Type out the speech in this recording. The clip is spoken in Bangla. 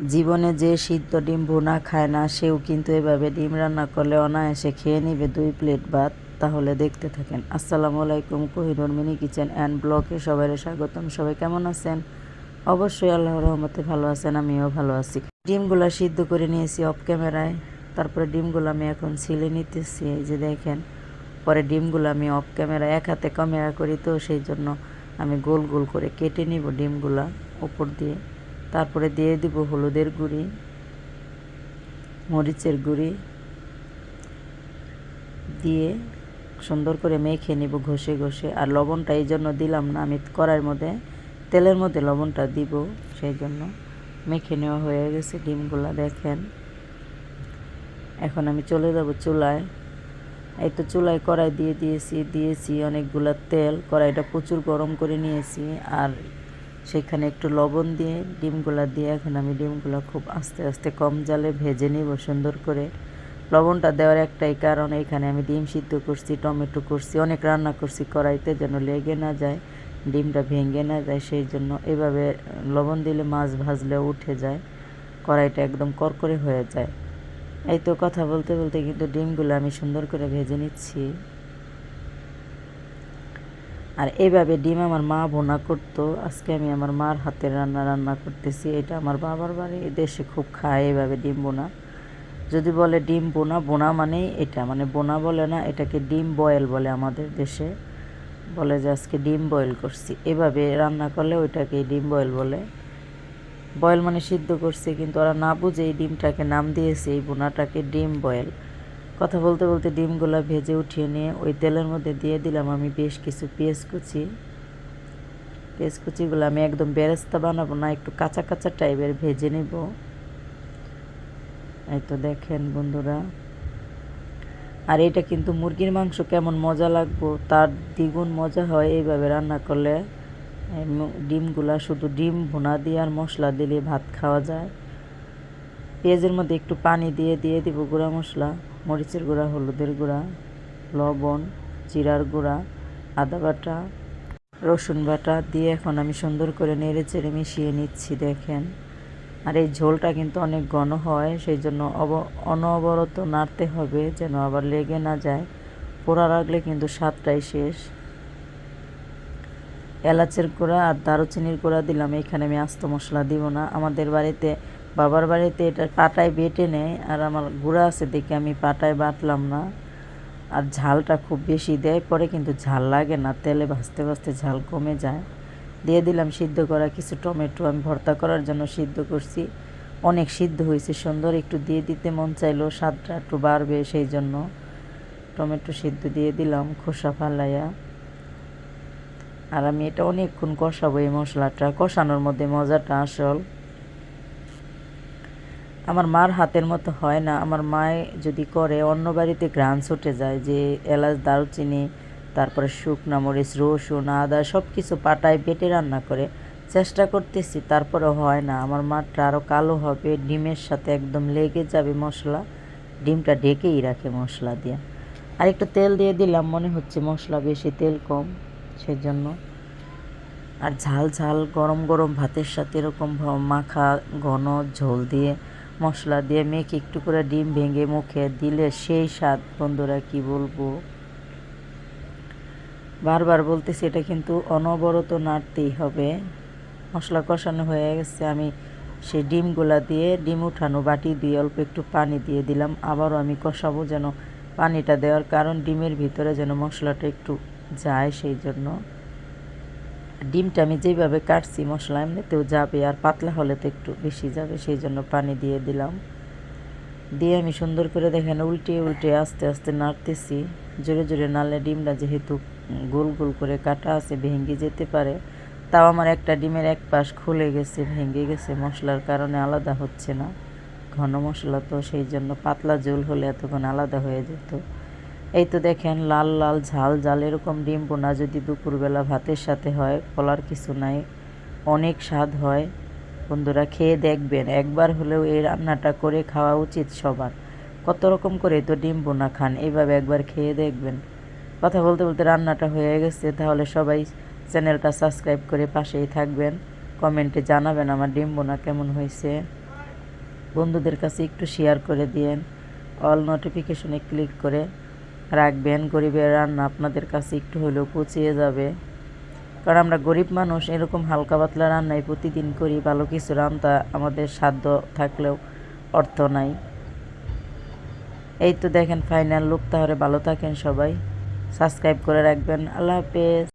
জীবনে যে সিদ্ধ ডিম ভুনা খায় না সেও কিন্তু এভাবে ডিম রান্না করলে অনায়াসে খেয়ে নিবে 2 প্লেট ভাত। তাহলে দেখতে থাকেন। আসসালামু আলাইকুম, কোহিনুর মিনি কিচেন অ্যান্ড ব্লগে সবাইকে স্বাগতম। সবাই কেমন আছেন? অবশ্যই আল্লাহর রহমতে ভালো আছেন, আমিও ভালো আছি। ডিমগুলা সিদ্ধ করে নিয়েছি অফ ক্যামেরায়। তারপরে ডিমগুলো আমি এখন ছিলে নিতেছি, এই যে দেখেন। পরে ডিমগুলো আমি অফ ক্যামেরায় এক হাতে ক্যামেরা করি, তো সেই জন্য আমি গোল গোল করে কেটে নিব ডিমগুলা উপর দিয়ে। তারপরে দিয়ে দিব হলুদের গুঁড়ি, মরিচের গুঁড়ি দিয়ে সুন্দর করে মেখে নিব ঘষে ঘষে। আর লবণটা এই জন্য দিলাম না, আমি কড়াইয়ের মধ্যে তেলের মধ্যে লবণটা দিব, সেই জন্য। মেখে নেওয়া হয়ে গেছে ডিমগুলা, দেখেন। এখন আমি চলে যাব চুলায়। এই তো চুলায় কড়াই দিয়েছি অনেকগুলা তেল। কড়াইটা প্রচুর গরম করে নিয়েছি, আর সেখানে একটু লবণ দিয়ে ডিমগুলা দিয়ে এখন আমি ডিমগুলা খুব আস্তে আস্তে কম জালে ভেজে নিব সুন্দর করে। লবণটা দেওয়ার একটাই কারণ, এখানে আমি ডিম সিদ্ধ করছি, টমেটো করছি, অনেক রান্না করছি কড়াইতে, যেন লেগে না যায়, ডিমটা ভেঙে না যায়, সেই জন্য এভাবে লবণ দিলে মাছ ভাজলেও উঠে যায়, কড়াইটা একদম করকরে হয়ে যায়। এই তো কথা বলতে বলতে কিন্তু ডিমগুলো আমি সুন্দর করে ভেজে নিচ্ছি। আর এইভাবে ডিম আমার মা ভুনা করতো, আজকে আমি আমার মার হাতের রান্না করতেছি। এটা আমার বাবার বাড়ি, দেশে খুব খায় এইভাবে ডিম বোনা। যদি বলে ডিম বোনা, বোনা মানেই এটা, মানে বোনা বলে না, এটাকে ডিম বয়েল বলে আমাদের দেশে। বলে যে আজকে ডিম বয়েল করছি, এভাবে রান্না করলে ওইটাকে ডিম বয়েল বলে। বয়েল মানে সিদ্ধ করছে, কিন্তু ওরা না বুঝে এই ডিমটাকে নাম দিয়েছে, এই বোনাটাকে ডিম বয়েল। কথা বলতে বলতে ডিমগুলো ভেজে উঠিয়ে নিয়ে ওই তেলের মধ্যে দিয়ে দিলাম আমি বেশ কিছু পেঁয়াজ কুচিগুলো আমি একদম বেরেস্তা বানাবো না, একটু কাঁচা কাঁচা টাইপের ভেজে নেব। এই তো দেখেন বন্ধুরা। আর এটা কিন্তু মুরগির মাংস কেমন মজা লাগবো তার দ্বিগুণ মজা হয় এইভাবে রান্না করলে। ডিমগুলা শুধু ডিম ভুনা দিয়ে আর মশলা দিলে ভাত খাওয়া যায়। পেঁয়াজের মধ্যে একটু পানি দিয়ে দিব গুঁড়া মশলা, মরিচের গুঁড়া, হলুদের গুঁড়া, লবণ, জিরার গুঁড়া, আদা বাটা, রসুন বাটা দিয়ে এখন আমি সুন্দর করে নেড়ে চেড়ে মিশিয়ে নিচ্ছি, দেখেন। আর এই ঝোলটা কিন্তু অনেক ঘন হয়, সেই জন্য অনবরত নাড়তে হবে যেন আবার লেগে না যায়। পোড়া রাখলে কিন্তু স্বাদটাই শেষ। এলাচের গুঁড়া আর দারুচিনির গুঁড়া দিলাম, এখানে আমি আস্ত মশলা দিব না। আমাদের বাড়িতে, বাবার বাড়িতে এটা পাটায় বেটে নেয়, আর আমার গুঁড়া আছে দেখে আমি পাটায় বাটলাম না। আর ঝালটা খুব বেশি দেয়, পরে কিন্তু ঝাল লাগে না, তেলে ভাজতে ভাজতে ঝাল কমে যায়। দিয়ে দিলাম সিদ্ধ করা কিছু টমেটো, আমি ভর্তা করার জন্য সিদ্ধ করছি। অনেক সিদ্ধ হয়েছে সুন্দর, একটু দিয়ে দিতে মন চাইলো, স্বাদটা একটু বাড়বে, সেই জন্য টমেটো সিদ্ধ দিয়ে দিলাম খোসা ফালাইয়া। আর আমি এটা অনেকক্ষণ কষাবো, এই মশলাটা কষানোর মধ্যে মজাটা আসল। আমার মার হাতের মতো হয় না, আমার মায় যদি করে অন্য বাড়িতে ঘ্রাণ ছুটে যায়, যে এলাচ, দারুচিনি, তারপরে শুকনা মরিচ, রসুন, আদা সব কিছু পাটায় বেটে রান্না করে। চেষ্টা করতেছি, তারপরে হয় না। আমার মারটা আরও কালো হবে, ডিমের সাথে একদম লেগে যাবে মশলা, ডিমটা ঢেকেই রাখে মশলা দিয়ে। আর একটু তেল দিয়ে দিলাম, মনে হচ্ছে মশলা বেশি তেল কম, সেজন্য। আর ঝাল ঝাল গরম গরম ভাতের সাথে এরকম মাখা ঘন ঝোল দিয়ে মশলা দিয়ে মেখে একটু করে ডিম ভেঙে মুখে দিলে সেই স্বাদ বন্ধুরা, কি বলবো। বারবার বলতেছি, এটা কিন্তু অনবরত নাড়তেই হবে। মশলা কষানো হয়ে গেছে, আমি সেই ডিমগুলা দিয়ে, ডিম উঠানো বাটি দিয়ে অল্প একটু পানি দিয়ে দিলাম। আবারও আমি কষাবো, যেন পানিটা দেওয়ার কারণ ডিমের ভিতরে যেন মশলাটা একটু যায়, সেই জন্য। ডিমটা আমি যেভাবে কাটছি মশলা এমনিতেও যাবে, আর পাতলা হলে তো একটু বেশি যাবে, সেই জন্য পানি দিয়ে দিলাম। দিয়ে আমি সুন্দর করে দেখেন উল্টে আস্তে আস্তে নাড়তেছি। জোরে জোরে নাড়লে ডিমটা যেহেতু গোল গোল করে কাটা আছে ভেঙে যেতে পারে। তাও আমার একটা ডিমের এক পাশ খুলে গেছে, ভেঙে গেছে, মশলার কারণে আলাদা হচ্ছে না, ঘন মশলা তো, সেই জন্য। পাতলা ঝোল হলে এতক্ষণ আলাদা হয়ে যেত। এই তো দেখেন লাল লাল ঝাল ঝাল এরকম ডিম বোনা যদি দুপুরবেলা ভাতের সাথে হয়, বলার কিছু নাই, অনেক স্বাদ হয়। বন্ধুরা খেয়ে দেখবেন, একবার হলেও এই রান্নাটা করে খাওয়া উচিত সবার। কত রকম করে তো ডিম বোনা খান, এইভাবে একবার খেয়ে দেখবেন। কথা বলতে বলতে রান্নাটা হয়ে গেছে, তাহলে সবাই চ্যানেলটা সাবস্ক্রাইব করে পাশেই থাকবেন, কমেন্টে জানাবেন আমার ডিম বোনা কেমন হয়েছে। বন্ধুদের কাছে একটু শেয়ার করে দিয়েন, অল নোটিফিকেশনে ক্লিক করে রাখবেন। গরিবের রান্না আপনাদের কাছে একটু হলেও পৌঁছিয়ে যাবে, কারণ আমরা গরিব মানুষ, এরকম হালকা পাতলা রান্নাই প্রতিদিন করি। ভালো কিছু রান্না আমাদের সাধ্য থাকলেও অর্থ নাই। এই তো দেখেন ফাইনাল লুক। তাহলে ভালো থাকেন সবাই, সাবস্ক্রাইব করে রাখবেন। আল্লাহ হাফেজ।